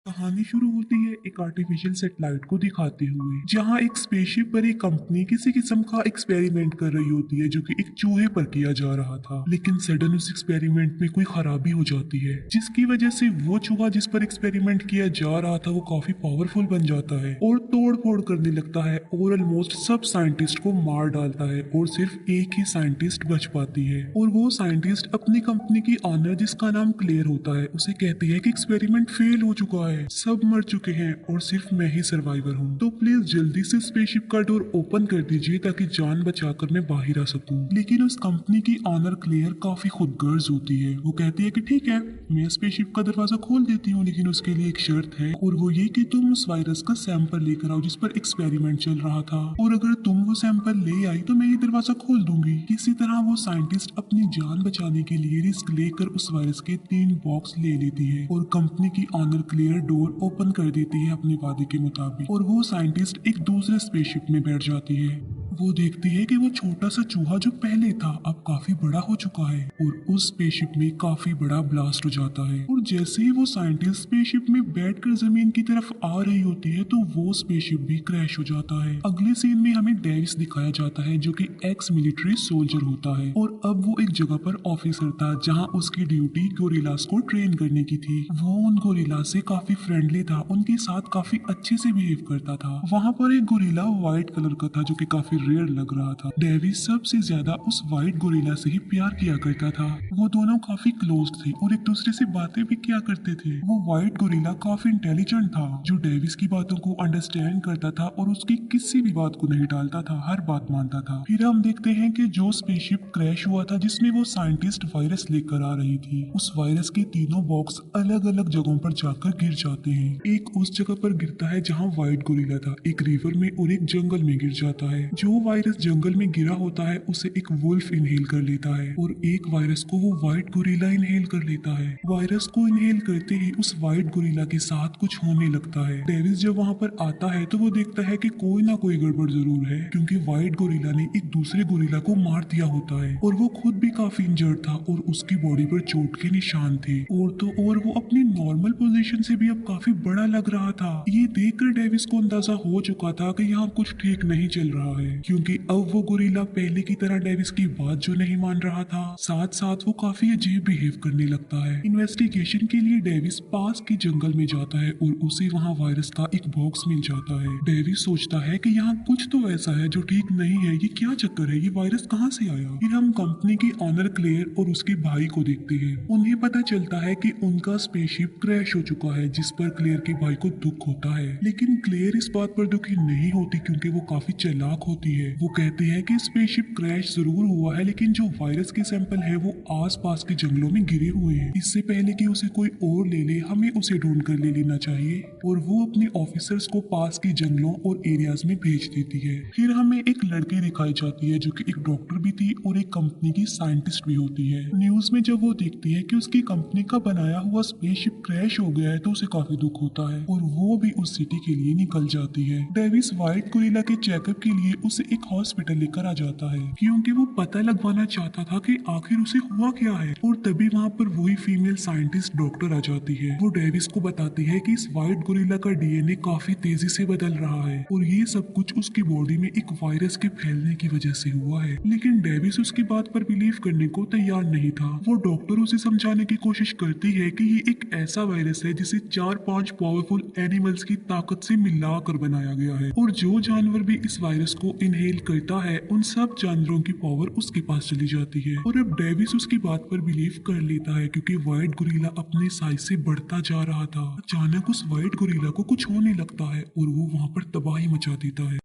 कहानी शुरू होती है एक आर्टिफिशियल सैटेलाइट को दिखाते हुए, जहां एक स्पेसशिप पर एक कंपनी किसी किस्म का एक्सपेरिमेंट कर रही होती है जो कि एक चूहे पर किया जा रहा था। लेकिन सडन उस एक्सपेरिमेंट में कोई खराबी हो जाती है, जिसकी वजह से वो चूहा जिस पर एक्सपेरिमेंट किया जा रहा था वो काफी पावरफुल बन जाता है और तोड़ फोड़ करने लगता है और ऑलमोस्ट सब साइंटिस्ट को मार डालता है और सिर्फ एक ही साइंटिस्ट बच पाती है। और वो साइंटिस्ट अपनी कंपनी की ऑनर जिसका नाम क्लेयर होता है उसे कहती है कि एक्सपेरिमेंट फेल हो चुका है, सब मर चुके हैं और सिर्फ मैं ही सर्वाइवर हूँ, तो प्लीज जल्दी से स्पेसशिप का डोर ओपन कर दीजिए ताकि जान बचाकर मैं बाहर आ सकूं। लेकिन उस कंपनी की ऑनर क्लेयर काफी खुदगर्ज होती है। वो कहती है कि ठीक है, मैं स्पेसशिप का दरवाजा खोल देती हूँ, लेकिन उसके लिए एक शर्त है और वो ये कि तुम उस वायरस का सैंपल लेकर आओ जिस पर एक्सपेरिमेंट चल रहा था, और अगर तुम वो सैंपल ले आई तो मैं ये दरवाजा खोल दूंगी। किसी तरह वो साइंटिस्ट अपनी जान बचाने के लिए रिस्क लेकर उस वायरस के 3 बॉक्स ले लेती है और कंपनी की ऑनर क्लियर डोर ओपन कर देती है अपने वादे के मुताबिक, और वो साइंटिस्ट एक दूसरे स्पेसशिप में बैठ जाती है। वो देखती है कि वो छोटा सा चूहा जो पहले था अब काफी बड़ा हो चुका है और उस स्पेसशिप में काफी बड़ा ब्लास्ट हो जाता है। और जैसे ही वो साइंटिस्ट स्पेसशिप में बैठकर जमीन की तरफ आ रही होती है तो वो स्पेसशिप भी क्रैश हो जाता है। अगले सीन में हमें डेविस दिखाया जाता है जो कि एक्स मिलिट्री सोल्जर होता है और अब वो एक जगह पर ऑफिसर था जहाँ उसकी ड्यूटी गोरिल्लास को ट्रेन करने की थी। वो उन गोरिल्ला से काफी फ्रेंडली था, उनके साथ काफी अच्छे से बिहेव करता था। वहाँ पर एक गोरिल्ला व्हाइट कलर का था जो कि काफी रेयर लग रहा था। डेविस सबसे ज्यादा उस व्हाइट गोरिल्ला से ही प्यार किया करता था। वो दोनों काफी क्लोज थे और एक दूसरे से बातें भी किया करते थे। वो व्हाइट गोरिल्ला काफी इंटेलिजेंट था जो डेविस की बातों को अंडरस्टैंड करता था और उसकी किसी भी बात को नहीं टालता था, हर बात मानता था। फिर हम देखते हैं कि जो स्पेसशिप क्रैश हुआ था जिसमें वो साइंटिस्ट वायरस लेकर आ रही थी, उस वायरस के तीनों बॉक्स अलग अलग जगहों पर जाकर गिर जाते हैं। एक उस जगह पर गिरता है जहाँ व्हाइट गोरिल्ला था, एक रिवर में और एक जंगल में गिर जाता है। जो वायरस जंगल में गिरा होता है उसे एक वुल्फ इनहेल कर लेता है और एक वायरस को वो व्हाइट गोरिल्ला इनहेल कर लेता है। वायरस को इनहेल करते ही उस व्हाइट गोरिल्ला के साथ कुछ होने लगता है। डेविस जब वहाँ पर आता है तो वो देखता है कि कोई ना कोई गड़बड़ जरूर है, क्योंकि व्हाइट गोरिल्ला ने एक दूसरे गोरिल्ला को मार दिया होता है और वो खुद भी काफी इंजर्ड था और उसकी बॉडी पर चोट के निशान थे और वो अपनी नॉर्मल पोजीशन से भी अब काफी बड़ा लग रहा था। ये देखकर डेविस को अंदाजा हो चुका था कि यहाँ कुछ ठीक नहीं चल रहा है, क्योंकि अब वो गोरिल्ला पहले की तरह डेविस की बात जो नहीं मान रहा था, साथ साथ वो काफी अजीब बिहेव करने लगता है। इन्वेस्टिगेशन के लिए डेविस पास के जंगल में जाता है और उसे वहाँ वायरस का एक बॉक्स मिल जाता है। डेविस सोचता है कि यहाँ कुछ तो ऐसा है जो ठीक नहीं है, ये क्या चक्कर है, ये वायरस कहाँ से आया। फिर हम कंपनी की ऑनर क्लेयर और उसके भाई को देखते हैं। उन्हें पता चलता है कि उनका स्पेसशिप क्रैश हो चुका है, जिस पर क्लेयर के भाई को दुख होता है। लेकिन क्लेयर इस बात पर दुखी नहीं होती क्योंकि वो काफी चालाक होती है। वो कहती है कि स्पेसशिप क्रैश जरूर हुआ है, लेकिन जो वायरस के सैंपल है वो आसपास के जंगलों में गिरे हुए हैं। इससे पहले कि उसे कोई और ले ले हमें उसे ढूंढ कर ले लेना चाहिए। और वो अपने ऑफिसर्स को पास के जंगलों और एरियाज में भेज देती है। फिर हमें एक लड़की दिखाई जाती है जो कि एक डॉक्टर भी थी और एक कंपनी की साइंटिस्ट भी होती है। न्यूज में जब वो देखती है कि उसकी कंपनी का बनाया हुआ स्पेसशिप क्रैश हो गया है तो उसे काफी दुख होता है और वो भी उस सिटी के लिए निकल जाती है। डेविस व्हाइट गोरिल्ला के चेकअप के लिए उसे एक हॉस्पिटल लेकर आ जाता है क्योंकि वो पता लगवाना चाहता था कि आखिर उसे हुआ क्या है। और तभी वहाँ पर वही फीमेल साइंटिस्ट डॉक्टर आ जाती है। वो डेविस को बताती है कि इस व्हाइट गोरिल्ला का डीएनए काफी तेजी से बदल रहा है और ये सब कुछ उसकी बॉडी में एक वायरस के फैलने की वजह से हुआ है। लेकिन डेविस उसकी बात पर बिलीव करने को तैयार नहीं था। वो डॉक्टर उसे समझाने की कोशिश करती है कि ये एक ऐसा वायरस है जिसे 4-5 पावरफुल एनिमल्स की ताकत से मिलाकर बनाया गया है और जो जानवर भी इस वायरस को इनहेल करता है उन सब जानवरों की पावर उसके पास चली जाती है। और अब डेविस उसकी बात पर बिलीव कर लेता है क्योंकि व्हाइट गोरिल्ला अपने साइज से बढ़ता जा रहा था। अचानक उस व्हाइट गोरिल्ला को कुछ होने लगता है और वो वहाँ पर तबाही मचा देता है।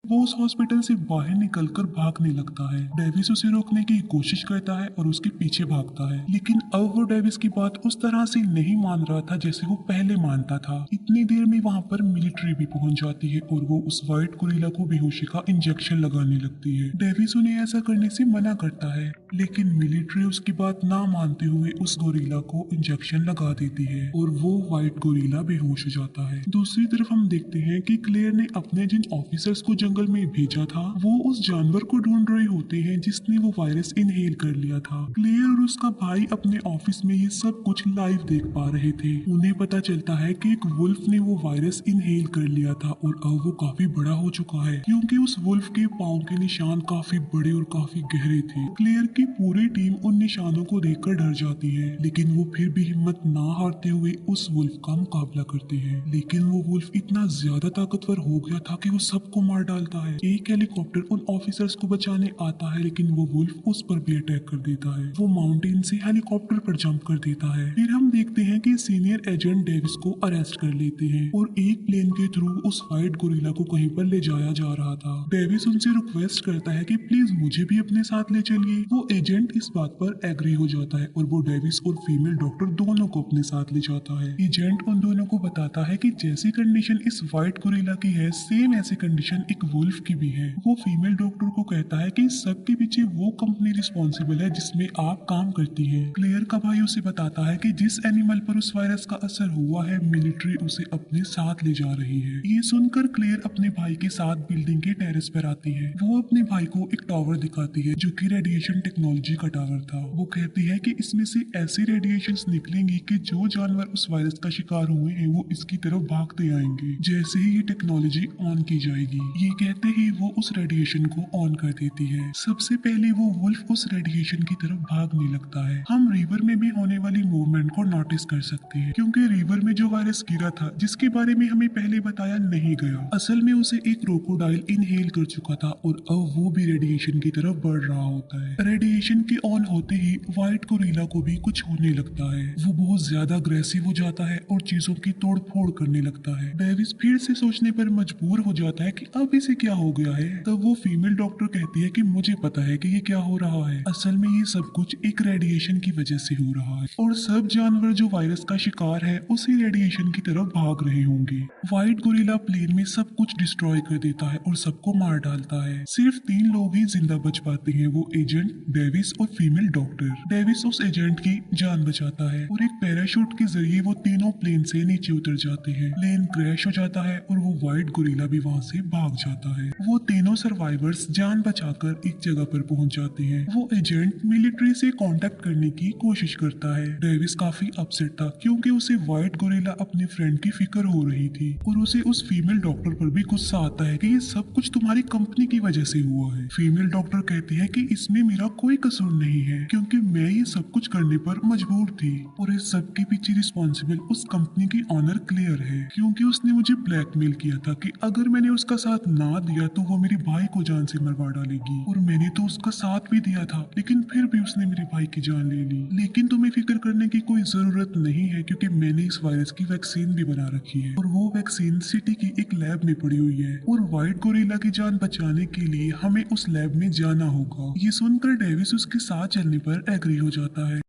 वो उस हॉस्पिटल से बाहर निकलकर भागने लगता है। डेविस उसे रोकने की कोशिश करता है और उसके पीछे भागता है, लेकिन अब वो डेविस की बात उस तरह से नहीं मान रहा था जैसे वो पहले मानता था। इतनी देर में वहाँ पर मिलिट्री भी पहुंच जाती है और वो उस व्हाइट गोरिल्ला को बेहोशी का इंजेक्शन लगाने लगती है। डेविस उन्हें ऐसा करने से मना करता है, लेकिन मिलिट्री उसकी बात ना मानते हुए उस गोरिल्ला को इंजेक्शन लगा देती है और वो व्हाइट गोरिल्ला बेहोश हो जाता है। दूसरी तरफ हम देखते हैं कि क्लेयर ने अपने जिन ऑफिसर्स को जंगल में भेजा था वो उस जानवर को ढूंढ रहे होते हैं जिसने वो वायरस इनहेल कर लिया था। क्लेयर और उसका भाई अपने ऑफिस में ये सब कुछ लाइव देख पा रहे थे। उन्हें पता चलता है कि एक वुल्फ ने वो वायरस इनहेल कर लिया था और अब वो काफी बड़ा हो चुका है, क्योंकि उस वुल्फ के पाँव के निशान काफी बड़े और काफी गहरे थे। क्लेयर की पूरी टीम उन निशानों को देखकर डर जाती है, लेकिन वो फिर भी हिम्मत ना हारते हुए उस वुल्फ का मुकाबला करते हैं। लेकिन वो वुल्फ इतना ज्यादा ताकतवर हो गया था कि वो सबको मार डालता है। एक हेलीकॉप्टर उन ऑफिसर्स को बचाने आता है, लेकिन वो वुल्फ उस पर भी अटैक कर देता है। वो माउंटेन से हेलीकॉप्टर पर जंप कर देता है। फिर हम देखते हैं कि सीनियर एजेंट डेविस को अरेस्ट कर लेते हैं और एक प्लेन के थ्रू उस व्हाइट गोरिल्ला को कहीं पर ले जाया जा रहा था। डेविस उनसे रिक्वेस्ट करता है कि प्लीज मुझे भी अपने साथ ले चलिए। वो एजेंट इस बात पर एग्री हो जाता है और वो डेविस और फीमेल डॉक्टर दोनों को अपने साथ ले जाता है। एजेंट उन दोनों को बताता है कि जैसी कंडीशन इस व्हाइट गोरिल्ला की है, सेम ऐसी कंडीशन एक वुल्फ की भी है। वो फीमेल डॉक्टर को कहता है कि सब के पीछे वो कंपनी रिस्पॉन्सिबल है जिसमें आप काम करती है। क्लेयर का भाई उसे बताता है कि जिस एनिमल पर उस वायरस का असर हुआ है, मिलिट्री उसे अपने साथ ले जा रही है। ये सुनकर क्लेयर अपने भाई के साथ बिल्डिंग के टेरेस पर आती है। वो अपने भाई को एक टावर दिखाती है जो कि रेडिएशन टेक्नोलॉजी का टावर था। वो कहती है कि इसमें से ऐसी रेडिएशंस निकलेंगी कि जो जानवर उस वायरस का शिकार हुए हैं वो इसकी तरफ भागते आएंगे जैसे ही ये टेक्नोलॉजी ऑन की जाएगी। ये कहते ही वो उस रेडिएशन को ऑन कर देती है। सबसे पहले वो वुल्फ उस रेडिएशन की तरफ भागने लगता है। हम रिवर में भी होने वाली मूवमेंट को नोटिस कर सकते हैं, क्योंकि रिवर में जो वायरस गिरा था जिसके बारे में हमें पहले बताया नहीं गया, असल में उसे एक क्रोकोडाइल इनहेल कर चुका था और अब वो भी रेडिएशन की तरफ बढ़ रहा होता है। रेडिएशन के ऑन होते ही व्हाइट गोरिल्ला को भी कुछ होने लगता है। वो बहुत ज्यादा अग्रेसिव हो जाता है और चीजों की तोड़ फोड़ करने लगता है। डेविस फिर से सोचने पर मजबूर हो जाता है कि अब इसे क्या हो गया है। तब वो फीमेल डॉक्टर कहती है कि मुझे पता है कि ये क्या हो रहा है। असल में ये सब कुछ एक रेडिएशन की वजह से हो रहा है और सब जानवर जो वायरस का शिकार है उसी रेडिएशन की तरफ भाग रहे होंगे। व्हाइट गोरिल्ला प्लेन में सब कुछ डिस्ट्रॉय कर देता है और सबको मार डालता है। सिर्फ 3 लोग ही जिंदा बच पाते हैं, वो एजेंट, डेविस और फीमेल डॉक्टर। डेविस उस एजेंट की जान बचाता है और एक पैराशूट के जरिए वो तीनों प्लेन से नीचे उतर जाते हैं। प्लेन क्रैश हो जाता है और वो व्हाइट गोरिल्ला भी वहाँ से भाग जाता है। वो तीनों सर्वाइवर्स जान बचाकर एक जगह पर पहुंच जाते हैं। वो एजेंट मिलिट्री से कांटेक्ट करने की कोशिश करता है। डेविस काफी अपसेट था क्योंकि उसे व्हाइट गोरिल्ला अपने फ्रेंड की फिक्र हो रही थी और उसे उस फीमेल डॉक्टर पर भी गुस्सा आता है कि ये सब कुछ तुम्हारी कंपनी की वजह से हुआ है। फीमेल डॉक्टर कहती है कि इसमें मेरा कोई कसूर नहीं है क्योंकि मैं ये सब कुछ करने पर मजबूर थी और इस सब के पीछे रिस्पॉन्सिबल उस कंपनी की ऑनर क्लेयर है, क्योंकि उसने मुझे ब्लैकमेल किया था कि अगर मैंने उसका साथ ना दिया तो वो मेरे भाई को जान से मरवा डालेगी और मैंने तो उसका साथ भी दिया था, लेकिन फिर भी उसने मेरे भाई की जान ले ली। लेकिन तुम्हें फिक्र करने की कोई जरूरत नहीं है क्योंकि मैंने इस वायरस की वैक्सीन भी बना रखी है और वो वैक्सीन सिटी की एक लैब में पड़ी हुई है और व्हाइट गोरिल्ला की जान बचाने के लिए हमें उस लैब में जाना होगा। ये सुनकर डेविस उसके साथ चलने पर एग्री हो जाता है।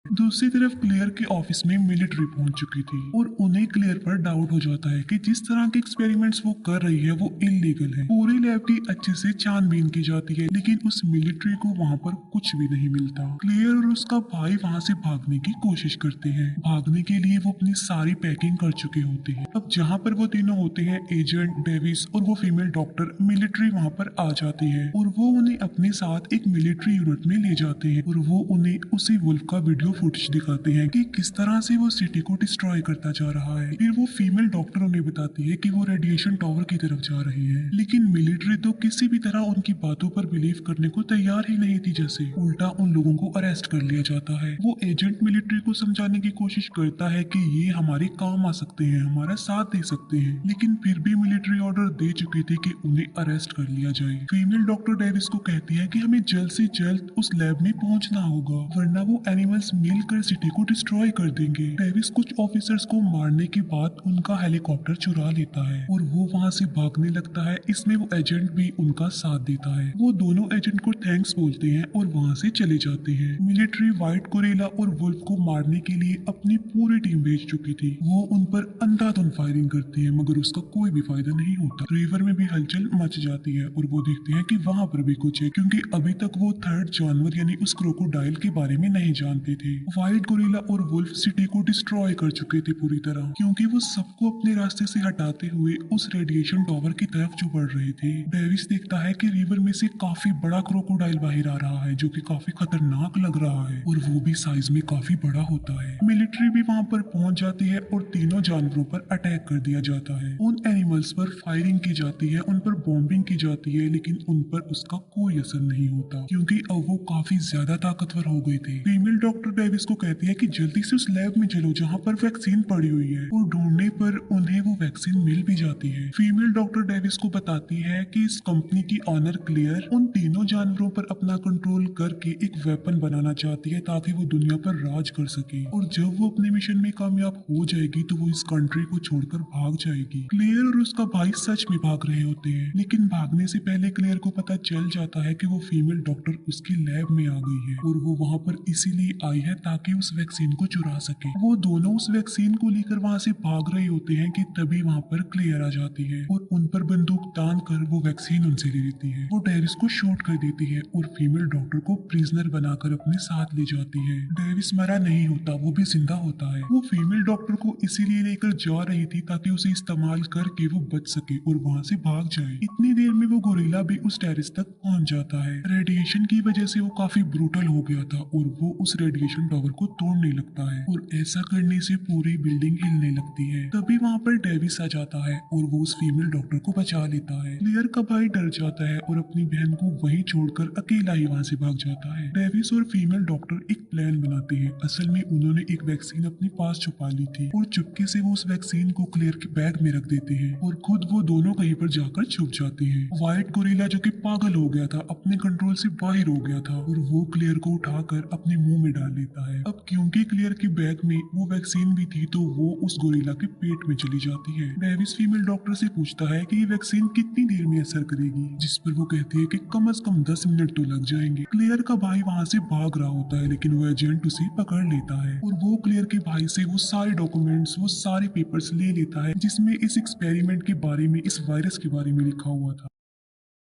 दूसरी तरफ क्लेयर के ऑफिस में मिलिट्री पहुंच चुकी थी और उन्हें क्लेयर पर डाउट हो जाता है कि जिस तरह के एक्सपेरिमेंट्स वो कर रही है वो इलीगल है। पूरी लैब की अच्छे से छानबीन की जाती है, लेकिन उस मिलिट्री को वहां पर कुछ भी नहीं मिलता। क्लेयर और उसका भाई वहां से भागने की कोशिश करते हैं। भागने के लिए वो अपनी सारी पैकिंग कर चुके होते हैं। अब जहाँ पर वो तीनों होते हैं, एजेंट, डेविस और वो फीमेल डॉक्टर, मिलिट्री वहाँ पर आ जाती है और वो उन्हें अपने साथ एक मिलिट्री यूनिट में ले जाते हैं और वो उन्हें उसी वुल्फ का वीडियो फुटेज दिखाते हैं कि किस तरह से वो सिटी को डिस्ट्रॉय करता जा रहा है। फिर वो फीमेल डॉक्टर उन्हें बताती है कि वो रेडिएशन टावर की तरफ जा रही है, लेकिन मिलिट्री तो किसी भी तरह उनकी बातों पर बिलीव करने को तैयार ही नहीं थी। जैसे उल्टा उन लोगों को अरेस्ट कर लिया जाता है। वो एजेंट मिलिट्री को समझाने की कोशिश करता है कि ये हमारे काम आ सकते हैं, हमारा साथ दे सकते हैं, लेकिन फिर भी मिलिट्री ऑर्डर दे चुकी थी कि उन्हें अरेस्ट कर लिया जाए। फीमेल डॉक्टर डेविस को कहती है कि हमें जल्द से जल्द उस लैब में पहुंचना होगा, वरना वो एनिमल्स मिलकर सिटी को डिस्ट्रॉय कर देंगे। डेविस कुछ ऑफिसर्स को मारने के बाद उनका हेलीकॉप्टर चुरा लेता है और वो वहाँ से भागने लगता है। इसमें वो एजेंट भी उनका साथ देता है। वो दोनों एजेंट को थैंक्स बोलते हैं और वहाँ से चले जाते हैं। मिलिट्री व्हाइट गोरिल्ला और वुल्फ को मारने के लिए अपनी पूरी टीम भेज चुकी थी। वो उन पर अंधाधुंध फायरिंग करती है, मगर उसका कोई भी फायदा नहीं होता। रिवर में भी हलचल मच जाती है और वो देखते हैं कि वहाँ पर भी कुछ है, क्योंकि अभी तक वो थर्ड जानवर यानी उस क्रोकोडाइल के बारे में नहीं जानते थे। व्हाइट गोरिल्ला और वुल्फ सिटी को डिस्ट्रॉय कर चुके थे पूरी तरह, क्योंकि वो सबको अपने रास्ते से हटाते हुए उस रेडिएशन टावर की तरफ जो बढ़ रहे थे। डेविस देखता है कि रिवर में से काफी बड़ा क्रोकोडाइल बाहर आ रहा है, जो कि काफी खतरनाक लग रहा है और वो भी साइज में काफी बड़ा होता है। मिलिट्री भी वहां पर पहुंच जाती है और तीनों जानवरों पर अटैक कर दिया जाता है। उन एनिमल्स पर फायरिंग की जाती है, उन पर बॉम्बिंग की जाती है, लेकिन उन पर उसका कोई असर नहीं होता, क्योंकि अब वो काफी ज्यादा ताकतवर हो गए थे। फीमेल डॉक्टर डेविस को कहती है कि जल्दी से उस लैब में चलो जहाँ पर वैक्सीन पड़ी हुई है, और ढूंढने पर उन्हें वो वैक्सीन मिल भी जाती है। फीमेल डॉक्टर डेविस को बताती है कि इस कंपनी की ऑनर क्लियर उन तीनों जानवरों पर अपना कंट्रोल करके एक वेपन बनाना चाहती है, ताकि वो दुनिया पर राज कर सके। और जब वो अपने मिशन में कामयाब हो जाएगी तो वो इस कंट्री को छोड़कर भाग जाएगी। क्लियर और उसका भाई सच में भाग रहे होते हैं, लेकिन भागने से पहले क्लियर को पता चल जाता है कि वो फीमेल डॉक्टर उसकी लैब में आ गई है, और वो वहाँ पर इसीलिए आई है ताकि उस वैक्सीन को चुरा सके। वो दोनों उस वैक्सीन को लेकर वहाँ से भाग रहे होते हैं कि तभी वहाँ पर क्लियर आ जाती है और उन पर बंदूक तान कर वो वैक्सीन उनसे ले लेती है। वो डेविस को शूट कर देती है और फीमेल डॉक्टर को प्रिजनर बनाकर अपने साथ ले जाती है। डेविस मरा नहीं होता, वो भी जिंदा होता है। वो फीमेल डॉक्टर को इसीलिए लेकर जा रही थी ताकि उसे इस्तेमाल करके वो बच सके और वहाँ से भाग जाए। इतनी देर में वो गोरिल्ला भी उस टेरेस तक पहुंच जाता है। रेडिएशन की वजह से वो काफी ब्रूटल हो गया था और वो उस रेडिएशन टावर को तोड़ने लगता है, और ऐसा करने से पूरी बिल्डिंग हिलने लगती है। तभी वहाँ पर डेविस आ जाता है और वो उस फीमेल डॉक्टर को बचा लेता है। क्लियर का भाई डर जाता है और अपनी बहन को वहीं छोड़कर अकेला ही वहाँ से भाग जाता है। डेविस और फीमेल डॉक्टर एक प्लान बनाते हैं। असल में उन्होंने एक वैक्सीन अपने पास छुपा ली थी और चुपके से वो उस वैक्सीन को क्लियर के बैग में रख देते हैं और खुद वो दोनों कहीं पर जाकर छुप जाते हैं। व्हाइट गोरिल्ला जो कि पागल हो गया था, अपने कंट्रोल से बाहर हो गया था, और वो क्लियर को उठाकर अपने मुंह में डाल लेता है। अब क्योंकि क्लियर के बैग में वो वैक्सीन भी थी, तो वो उस गोरिल्ला के पेट में चली जाती है। डेविस फीमेल डॉक्टर से पूछता है कि ये वैक्सीन कितनी देर में असर करेगी, जिस पर वो कहती है कि कम से कम 10 मिनट तो लग जाएंगे। क्लियर का भाई वहाँ से भाग रहा होता है, लेकिन वो एजेंट उसे पकड़ लेता है और वो क्लियर के भाई से वो सारे डॉक्यूमेंट्स, वो सारे पेपर्स ले लेता है जिसमें इस एक्सपेरिमेंट के बारे में, इस वायरस के बारे में लिखा हुआ था।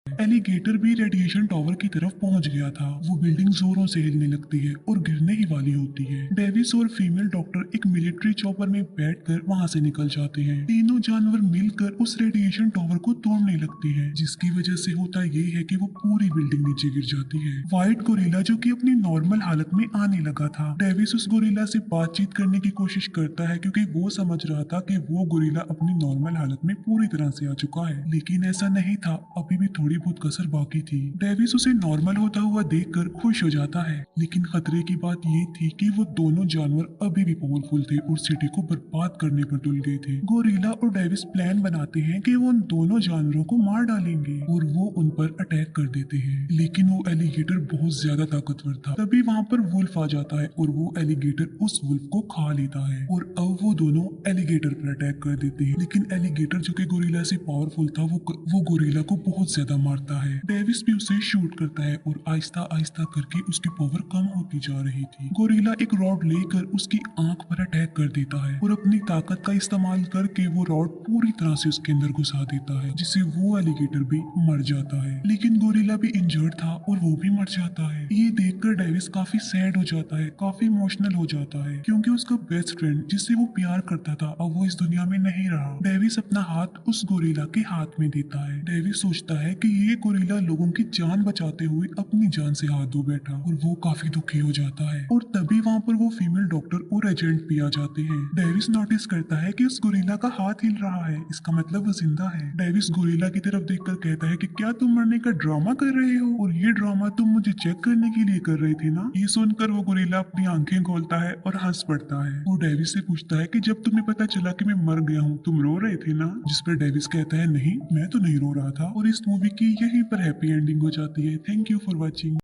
एलिगेटर भी रेडिएशन टावर की तरफ पहुंच गया था। वो बिल्डिंग जोरों से हिलने लगती है और गिरने ही वाली होती है। डेविस और फीमेल डॉक्टर एक मिलिट्री चॉपर में बैठकर वहां से निकल जाते हैं। तीनों जानवर मिलकर उस रेडिएशन टावर को तोड़ने लगते हैं, जिसकी वजह से होता ये है कि वो पूरी बिल्डिंग नीचे गिर जाती है। व्हाइट गोरिल्ला जो कि अपनी नॉर्मल हालत में आने लगा था, डेविस उस गोरिल्ला से बातचीत करने की कोशिश करता है, क्योंकि वो समझ रहा था कि वो गोरिल्ला अपनी नॉर्मल हालत में पूरी तरह से आ चुका है, लेकिन ऐसा नहीं था। अभी भी थोड़ी बहुत कसर बाकी थी। डेविस उसे नॉर्मल होता हुआ देखकर खुश हो जाता है, लेकिन खतरे की बात ये थी कि वो दोनों जानवर अभी भी पावरफुल थे और सिटी को बर्बाद करने पर तुल गए थे। गोरिल्ला और डेविस प्लान बनाते हैं कि वो उन दोनों जानवरों को मार डालेंगे और वो उन पर अटैक कर देते हैं, लेकिन वो एलिगेटर बहुत ज्यादा ताकतवर था। तभी वहाँ पर वुल्फ आ जाता है और वो एलिगेटर उस वुल्फ को खा लेता है, और अब वो दोनों एलिगेटर पर अटैक कर देते हैं। लेकिन एलिगेटर जो कि गोरिल्ला से पावरफुल था, वो गोरिल्ला को बहुत ज्यादा मारता है। डेविस भी उसे शूट करता है और आहिस्ता आहिस्ता करके उसकी पावर कम होती जा रही थी। गोरिल्ला एक रॉड लेकर उसकी आंख पर अटैक कर देता है और अपनी ताकत का इस्तेमाल करके वो रॉड पूरी तरह से उसके अंदर घुसा देता है, जिससे वो एलिगेटर भी मर जाता है। लेकिन गोरिल्ला भी इंजर्ड था और वो भी मर जाता है। ये देखकर डेविस काफी सैड हो जाता है, काफी इमोशनल हो जाता है, क्योंकि उसका बेस्ट फ्रेंड जिससे वो प्यार करता था अब वो इस दुनिया में नहीं रहा। डेविस अपना हाथ उस गोरिल्ला के हाथ में देता है। डेविस सोचता है कि ये गोरिल्ला लोगों की जान बचाते हुए अपनी जान से हाथ धो बैठा, और वो काफी दुखी हो जाता है। और तभी वहाँ पर वो फीमेल डॉक्टर और एजेंट भी आ जाते हैं। डेविस नोटिस करता है कि उस गोरिल्ला का हाथ हिल रहा है, इसका मतलब वो जिंदा है। डेविस गोरिल्ला की तरफ देखकर कहता है कि क्या तुम मरने का ड्रामा कर रहे हो, और ये ड्रामा तुम मुझे चेक करने के लिए कर रहे थे ना। ये सुनकर वो गोरिल्ला अपनी आंखें खोलता है और हंस पड़ता है। वो डेविस से पूछता है कि जब तुम्हें पता चला कि मैं मर गया हूँ, तुम रो रहे थे ना। जिस पर डेविस कहता है नहीं, मैं तो नहीं रो रहा था। और इस मूवी की यहीं पर हैप्पी एंडिंग हो जाती है। Thank you for watching.